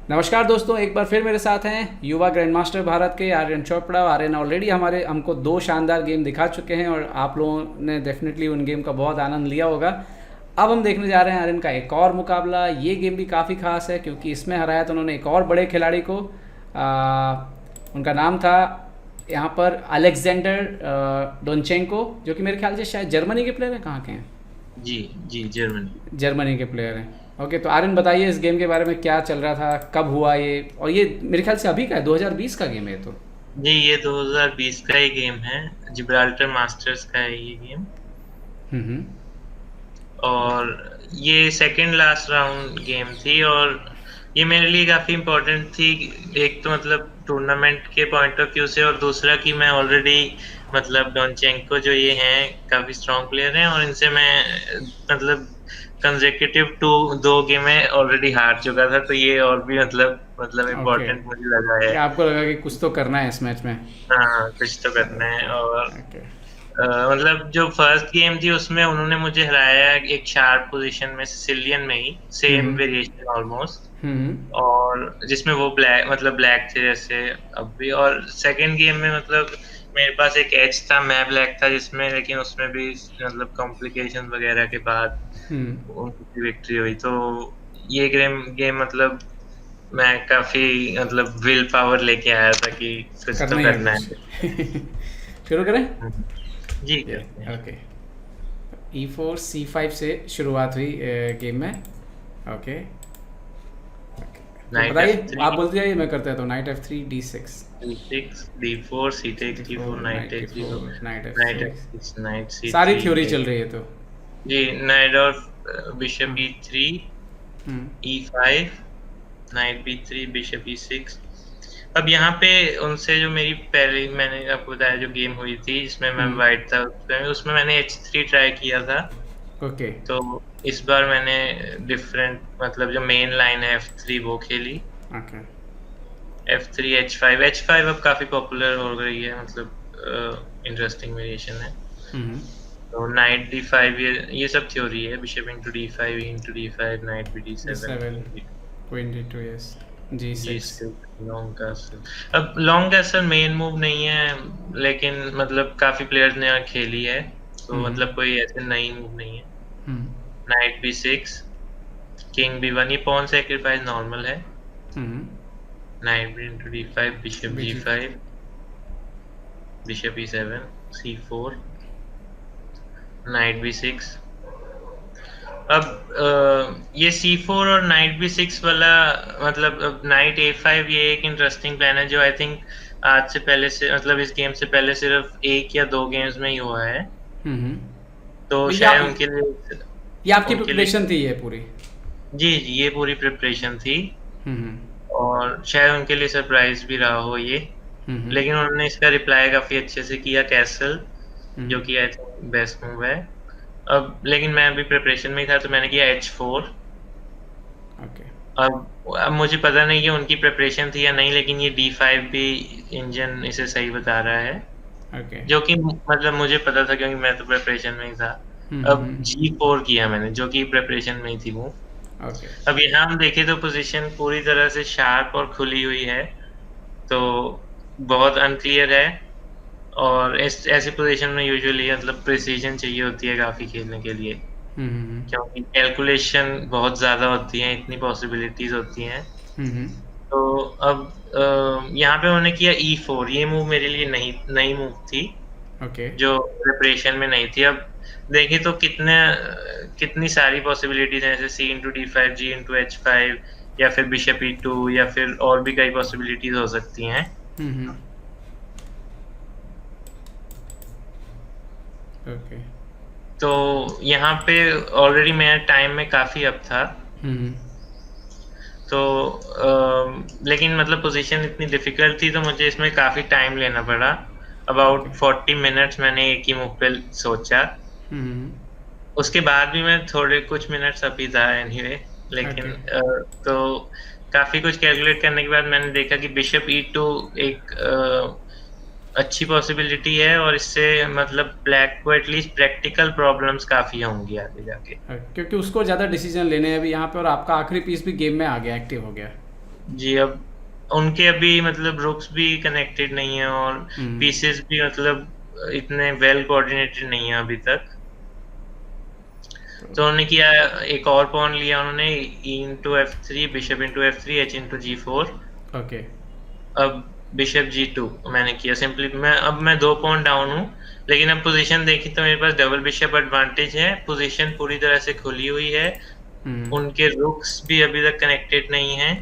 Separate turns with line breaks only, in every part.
नमस्कार दोस्तों, एक बार फिर मेरे साथ हैं युवा ग्रैंड मास्टर भारत के आर्यन चोपड़ा। आर्यन ऑलरेडी हमको दो शानदार गेम दिखा चुके हैं और आप लोगों ने डेफिनेटली उन गेम का बहुत आनंद लिया होगा। अब हम देखने जा रहे हैं आर्यन का एक और मुकाबला। ये गेम भी काफ़ी खास है क्योंकि इसमें हराया तो उन्होंने एक और बड़े खिलाड़ी को। उनका नाम था यहाँ पर अलेक्जेंडर डोनचेंको, जो कि मेरे ख्याल से शायद जर्मनी के प्लेयर हैं। कहाँ के हैं?
जी, जी, जर्मनी।
जर्मनी के प्लेयर हैं। ओके, तो आर्यन बताइए इस गेम के बारे में, क्या चल रहा था, कब हुआ ये? और ये मेरे ख्याल से अभी का है, 2020 का गेम है ये तो।
जी, ये 2020 का ही गेम है, जिब्राल्टर मास्टर्स का है ये गेम।
हम्म।
और ये सेकंड लास्ट राउंड गेम थी और ये मेरे लिए काफ़ी इम्पोर्टेंट थी। एक तो मतलब टूर्नामेंट के पॉइंट ऑफ व्यू से, और दूसरा कि मैं ऑलरेडी मतलब डोनचेंको जो ये हैं काफ़ी स्ट्रॉन्ग प्लेयर हैं और इनसे मैं मतलब कंसेक्यूटिव 2 गेमें ऑलरेडी हार चुका था, तो ये और भी मतलब
ओके,
इम्पोर्टेंट मुझे लगा है।
क्या आपको लगा कि कुछ तो करना है इस मैच में?
हाँ, कुछ तो करना है।
ओके।
और
ओके।
मतलब जो फर्स्ट गेम थी उसमें उन्होंने मुझे हराया एक शार्प पोजीशन में, सिसिलियन में ही, same
hmm.
Variation almost.
Hmm.
और जिसमें वो ब्लैक थे जैसे अब भी। और सेकंड गेम में मतलब मेरे पास एक एज था, मैं ब्लैक था जिसमें, लेकिन उसमें भी मतलब कॉम्प्लिकेशन वगैरह के बाद
हम्म।
उनकी विक्ट्री हुई। तो ये गेम गेम मतलब मैं काफी मतलब विल पावर लेके आया था कि कुछ तो
करना ही है
करना
कुछ।
है।
शुरू करें?
जी,
ये
करते हैं।
ओके। E4 C5 से शुरुआत हुई गेम में। ओके। तो
नाइट
बताइए, आप
F3,
बोलते जाइए, मैं करता तो night F3 D6,
D6, D4, C takes D4,
D4
knight
night
takes D4,
D4 night
knight
F6।
F6, knight
सारी
C3
थ्योरी चल
take।
रही है तो।
जी, knight और बिशप
हम्म।
E3,
हम्म।
E5, knight B3, bishop E6। अब यहाँ पे उनसे जो मेरी पहले मैंने आपको बताया जो गेम हुई थी जिसमें मैं
हम्म।
वाइट था, उसमें मैंने H3 ट्राई किया था।
ओके।
तो इस बार मैंने डिफरेंट मतलब जो मेन लाइन है F3 वो खेली।
ओके।
F3 H5 अब काफी पॉपुलर हो गई है, मतलब इंटरेस्टिंग वेरिएशन है।
हम्म।
तो नाइट D5, ये सब थ्योरी है। Bishop into D5, into D5, knight B D7,
D7,
queen B।
Queen D2, yes, G6।
G6, long castle. अब लॉन्ग कैसल मेन मूव नहीं है, लेकिन मतलब काफी प्लेयर्स ने खेली है, तो
हम्म।
मतलब कोई ऐसे नई मूव नहीं है।
हम्म।
नाइट B6, किंग B1, ये पॉन सेक्रीफाइस नॉर्मल है।
हम्म।
नाइट इंटू D5, बिशप
बीजी।
G5, bishop E7, C4, night B6। अब ये C4 और नाइट B6 वाला मतलब अब नाइट A5, ये एक इंटरेस्टिंग प्लान है जो आई थिंक आज से पहले से मतलब इस गेम से पहले सिर्फ 1 या 2 गेम्स में ही हुआ है।
हम्म।
तो
तो
शायद उनके लिए
ये आपकी
उनके लिए
प्रिपरेशन थी ये पूरी?
जी, जी, ये पूरी प्रिपरेशन थी।
हम्म।
और शायद उनके लिए सरप्राइज भी रहा हो ये।
हम्म।
लेकिन उन्होंने इसका रिप्लाई काफी अच्छे से किया, कैसल, जो
हम्म।
कि आई थिंक बेस्ट मूव है। अब लेकिन मैं अभी प्रिपरेशन में ही था, तो मैंने किया H4।
ओके।
अब मुझे पता नहीं कि उनकी प्रिपरेशन थी या नहीं, लेकिन ये D5 भी इंजन इसे सही बता रहा है,
ओके।
जो कि मतलब मुझे पता था क्योंकि मैं तो प्रिपरेशन में ही था। अब
हम्म।
G4 किया मैंने, जो कि प्रिपरेशन में ही थी मूव।
ओके।
अब यहाँ हम देखें तो पोजीशन पूरी तरह से शार्प और खुली हुई है, तो बहुत अनक्लियर है। और इस ऐसी पोजीशन में यूजुअली मतलब प्रिसीजन चाहिए होती है काफी खेलने के लिए,
हम्म।
क्योंकि कैलकुलेशन बहुत ज़्यादा होती है, इतनी पॉसिबिलिटीज़ होती हैं।
हम्म।
तो अब यहाँ पे उन्होंने किया E4, ये मूव मेरे लिए नई मूव थी,
ओके।
जो प्रिपरेशन में नहीं थी। अब देखें तो कितनी सारी पॉसिबिलिटीज़ हैं, जैसे C into D5, G into H5, या फिर बिशप E2, या फिर और भी कई पॉसिबिलिटीज़ हो सकती हैं।
हम्म। ओके।
तो यहाँ पे ऑलरेडी मेरा टाइम में काफ़ी अप था।
हम्म।
तो लेकिन मतलब पोजीशन इतनी डिफिकल्ट थी, तो मुझे इसमें काफ़ी टाइम लेना पड़ा।
ओके।
अबाउट 40 मिनट्स मैंने एक ही मूव पे सोचा।
हम्म।
उसके बाद भी मैं थोड़े कुछ मिनट्स अभी था एनीवे, लेकिन
ओके।
तो काफ़ी कुछ कैलकुलेट करने के बाद मैंने देखा कि बिशप E2 एक अच्छी पॉसिबिलिटी है, और इससे मतलब ब्लैक को एटलीस्ट प्रैक्टिकल प्रॉब्लम्स काफ़ी होंगी आगे जाके।
क्योंकि उसको ज़्यादा डिसीजन लेने हैं अभी यहाँ पे, और आपका आखिरी पीस भी गेम में आ गया, एक्टिव हो गया।
जी, अब उनके अभी मतलब रुक्स भी कनेक्टेड नहीं है और
हम्म।
पीसेस भी मतलब इतने वेल कोऑर्डिनेटेड नहीं है अभी तक।
तो
तो उन्होंने किया, एक और पॉन लिया उन्होंने, E into F3, bishop into F3, H into G4।
Okay.
अब बिशप G2 मैंने किया सिंपली। मैं 2 पॉन डाउन हूँ, लेकिन अब पोजीशन देखी तो मेरे पास डबल बिशप एडवांटेज है, पोजीशन पूरी तरह से खुली हुई है।
हम्म।
उनके रुक्स भी अभी तक कनेक्टेड नहीं है।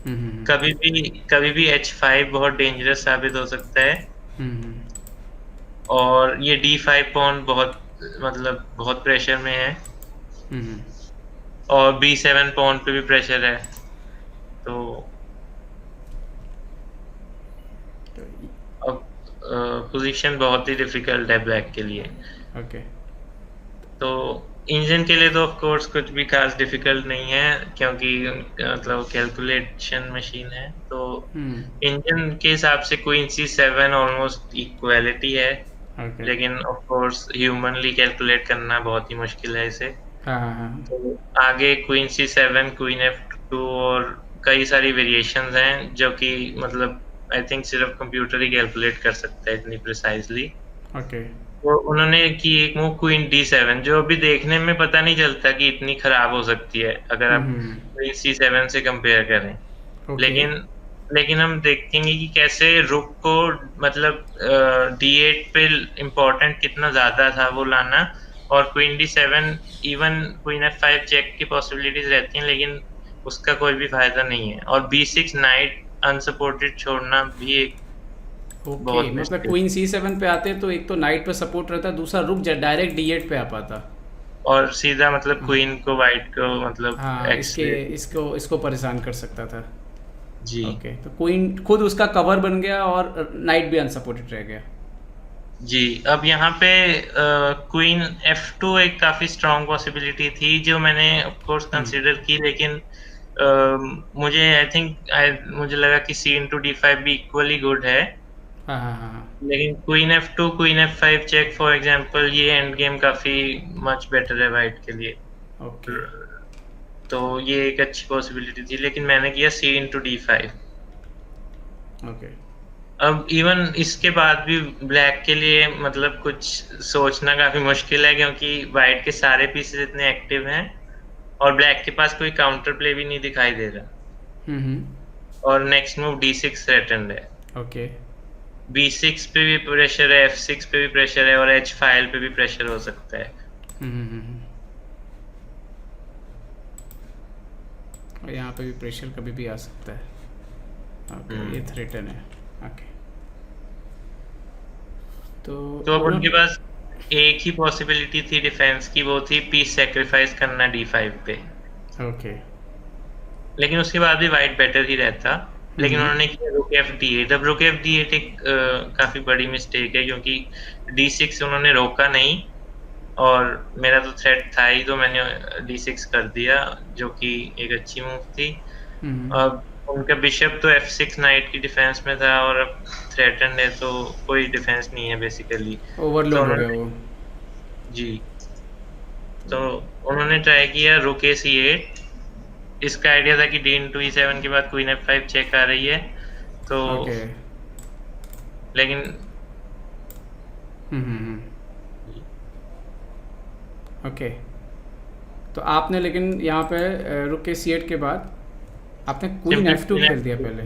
हम्म।
कभी भी H5 बहुत डेंजरस साबित हो सकता है।
हम्म।
और ये D5 पॉन बहुत मतलब बहुत प्रेशर में है,
हम्म।
और B7 पॉन पे भी प्रेशर है। तो
तो
अब पोजीशन बहुत ही डिफिकल्ट है ब्लैक के लिए।
ओके।
तो इंजन के लिए तो ऑफ कोर्स कुछ भी खास डिफिकल्ट नहीं है, क्योंकि मतलब कैलकुलेशन मशीन है। तो
हम्म।
इंजन के हिसाब से क्वीन C7 ऑलमोस्ट इक्वालिटी है,
ओके।
लेकिन ऑफ कोर्स ह्यूमनली कैलकुलेट करना बहुत ही मुश्किल है इसे।
हाँ हाँ हाँ।
तो आगे क्वीन C7, क्वीन F2 और कई सारी वेरिएशंस हैं जो कि मतलब आई थिंक सिर्फ कंप्यूटर ही कैलकुलेट कर सकता है इतनी प्रिसाइजली।
ओके।
तो उन्होंने की एक मूव क्वीन D7, जो अभी देखने में पता नहीं चलता कि इतनी खराब हो सकती है अगर आप
हम्म।
क्वीन C7 से कंपेयर करें।
ओके।
लेकिन लेकिन हम देखेंगे कि कैसे रुक को मतलब D8 पे इम्पोर्टेंट कितना ज्यादा था वो लाना, और queen D7, even queen F5 check की पॉसिबिलिटीज रहती हैं, लेकिन उसका कोई भी फायदा नहीं है। और B6 नाइट अनसपोर्टेड छोड़ना भी एक
ओके,
बहुत
मतलब
मुश्किल।
क्वीन C7 पे आते तो एक तो नाइट पे सपोर्ट रहता, दूसरा रुक जा डायरेक्ट D8 पे आ पाता।
और सीधा मतलब
हाँ।
क्वीन को वाइट को मतलब
हाँ,
एक्स
इसके इसको इसको परेशान कर सकता था।
जी।
ओके, तो क्वीन खुद उसका कवर बन गया और नाइट भी अनसपोर्टेड रह गया।
जी, अब यहाँ पे क्वीन F2 एक काफी स्ट्रांग पॉसिबिलिटी थी जो मैंने ऑफ कोर्स
हम्म।
कंसीडर की, लेकिन मुझे मुझे लगा कि C इंटू D5 भी इक्वली गुड है।
हाँ हाँ हाँ हाँ।
लेकिन queen F2, queen F5 check for example, ये एंड गेम काफी मच बेटर है वाइट के लिए।
ओके।
तो ये एक अच्छी पॉसिबिलिटी थी, लेकिन मैंने किया C इंटू D5।
ओके।
अब इवन इसके बाद भी ब्लैक के लिए मतलब कुछ सोचना काफी मुश्किल है, क्योंकि वाइट के सारे पीसेस इतने एक्टिव हैं और ब्लैक के पास कोई काउंटर प्ले भी नहीं दिखाई दे रहा।
हम्म।
और नेक्स्ट मूव D6 थ्रेटन्ड है।
ओके।
B6 पे भी प्रेशर है, F6 पे भी प्रेशर है, और H5 पे भी प्रेशर हो सकता है।
हम्म। और यहाँ पे भी प्रेशर कभी भी आ सकता है। ओके, ये
हम्म।
थ्रेटन है। ओके। तो
तो अब उनके
उन्होंने।
पास एक ही पॉसिबिलिटी थी डिफेंस की, वो थी पीस सेक्रीफाइस करना D5 पे।
ओके।
लेकिन उसके बाद भी व्हाइट बेटर ही रहता। लेकिन
हम्म।
उन्होंने किया रुक F8। अब रुक F8 एक काफी बड़ी मिस्टेक है, क्योंकि D6 उन्होंने रोका नहीं, और मेरा तो थ्रेट था ही, तो मैंने D6 कर दिया, जो कि एक अच्छी मूव थी।
हम्म।
अब उनका बिशप तो F6 नाइट की डिफेंस में था, और अब थ्रेटन्ड है तो कोई डिफेंस नहीं है बेसिकली। तो
ओवरलोड हो गया
उन्होंने
वो।
जी,
तो
तो उन्होंने ट्राई किया रुक C8। इसका आइडिया था कि D इंटू E7 के बाद क्वीन F5 चेक आ रही है, तो
ओके।
लेकिन
हम्म। ओके, तो आपने लेकिन यहाँ पे रुक के C8 के बाद आपने क्वीन
सिंपली
F2
क्वीन
खेल दिया
F2।
पहले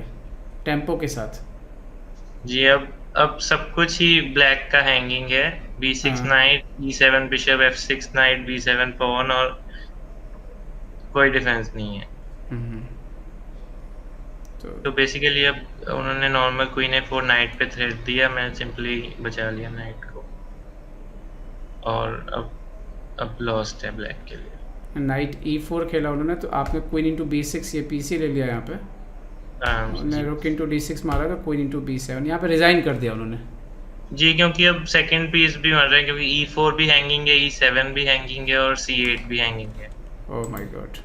टेम्पो के साथ।
जी, अब सब कुछ ही ब्लैक का हैंगिंग है। B6
हाँ।
Night, E7 bishop, F6 night, B7 pawn, और कोई डिफेंस नहीं है।
हम्म। तो
तो बेसिकली अब उन्होंने नॉर्मल क्वीन A4 नाइट पे थ्रेड दिया, मैं सिंपली बचा लिया नाइट को, और अब लॉस्ट है ब्लैक के लिए।
नाइट E4 खेला उन्होंने, तो आपने क्वीन इंटू B6 ये PC ले लिया यहाँ पे। उन्होंने
जी।
रुक इंटू D6 मारा तो क्वीन इंटू B7 यहाँ पे रिज़ाइन कर दिया उन्होंने।
जी, क्योंकि अब सेकंड पीस भी मर रहा है, क्योंकि E4 भी हैंगिंग है, E7 भी हैंगिंग है, और C8 भी हैंगिंग है।
Oh my God.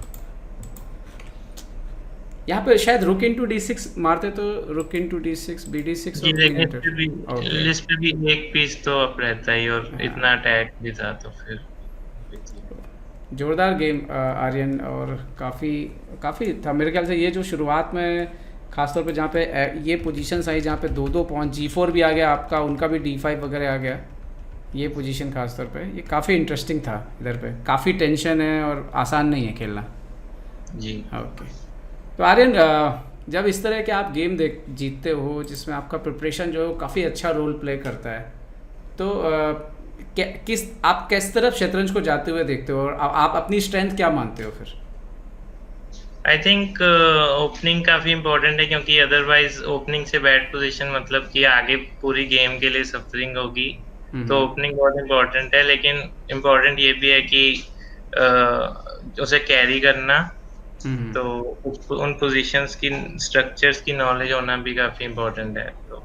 यहाँ पे शायद रुक इंटू D6 मारते तो रुक इंटू D6 BD6
जी,
और क्वीन
लेकिन
एंटर। ओके।
इस पे भी एक पीस तो अप रहता ही, और इतना
हाँ,
अटैक भी था तो फिर
जोरदार गेम आर्यन, और काफ़ी काफ़ी था मेरे ख्याल से। ये जो शुरुआत में खासतौर पे जहाँ पे ये पोजीशंस आई जहाँ पे 2-2 पॉइंट G4 भी आ गया आपका, उनका भी D5 वगैरह आ गया, ये पोजीशन खासतौर पे ये काफ़ी इंटरेस्टिंग था। इधर पे काफ़ी टेंशन है और आसान नहीं है खेलना।
जी।
ओके, तो आर्यन जब इस तरह के आप गेम जीतते हो जिसमें आपका प्रिपरेशन जो है काफ़ी अच्छा रोल प्ले करता है, तो आप किस तरफ शतरंज को जाते हुए देखते हो और आप अपनी स्ट्रेंथ क्या मानते हो फिर?
आई थिंक ओपनिंग काफी इम्पोर्टेंट है, क्योंकि अदरवाइज ओपनिंग से बैड पोजीशन मतलब कि आगे पूरी गेम के लिए सफरिंग होगी। तो ओपनिंग बहुत इम्पोर्टेंट है, लेकिन इम्पोर्टेंट ये भी है कि उसे कैरी करना, तो उन पोजीशंस की स्ट्रक्चर्स की नॉलेज होना भी काफी इम्पोर्टेंट है। तो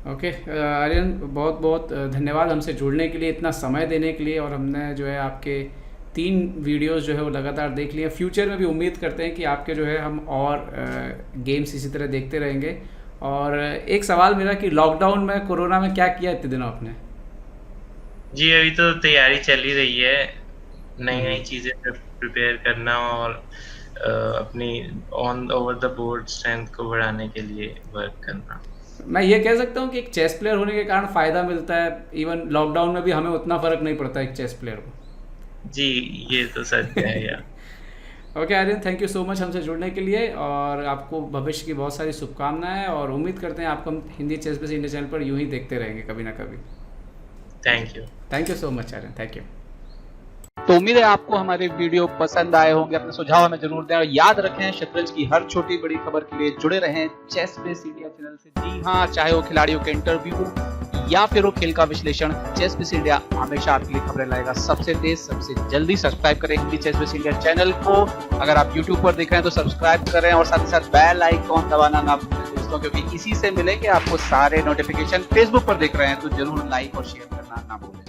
ओके आर्यन, बहुत बहुत धन्यवाद हमसे जुड़ने के लिए, इतना समय देने के लिए, और हमने जो है आपके 3 वीडियोस जो है वो लगातार देख लिए। फ्यूचर में भी उम्मीद करते हैं कि आपके जो है हम और गेम्स इसी तरह देखते रहेंगे। और एक सवाल मेरा कि लॉकडाउन में, कोरोना में क्या किया इतने दिनों आपने?
जी, अभी तो तैयारी चल ही रही है, नई नई चीजें प्रिपेयर करना और अपनी on over the board strength को बढ़ाने के लिए वर्क करना।
मैं ये कह सकता हूँ कि एक चेस प्लेयर होने के कारण फ़ायदा मिलता है, इवन लॉकडाउन में भी हमें उतना फ़र्क नहीं पड़ता एक चेस प्लेयर को।
जी, ये तो सच है यार।
Okay Aryan, thank you so much हमसे जुड़ने के लिए, और आपको भविष्य की बहुत सारी शुभकामनाएं, और उम्मीद करते हैं आपको हम Hindi chess base India channel पर यूं ही देखते रहेंगे कभी ना कभी।
Thank you
so much Aryan, thank you.
तो उम्मीद है आपको हमारे वीडियो पसंद आए होंगे। अपने सुझाव हमें जरूर दें, और याद रखें शतरंज की हर छोटी बड़ी खबर के लिए जुड़े रहें चेस बेस इंडिया चैनल से। जी हाँ, चाहे वो खिलाड़ियों के इंटरव्यू या फिर वो खेल का विश्लेषण, चेस बेस इंडिया हमेशा आपके लिए खबरें लाएगा सबसे तेज सबसे जल्दी। सब्सक्राइब करें Hindi chess base India channel को। अगर आप यूट्यूब पर देख रहे हैं तो सब्सक्राइब करें, और साथ ही साथ बेल आइकॉन दबाना ना भूलें दोस्तों, क्योंकि इसी से मिलेंगे आपको सारे नोटिफिकेशन। फेसबुक पर देख रहे हैं तो जरूर लाइक और शेयर करना ना भूलें।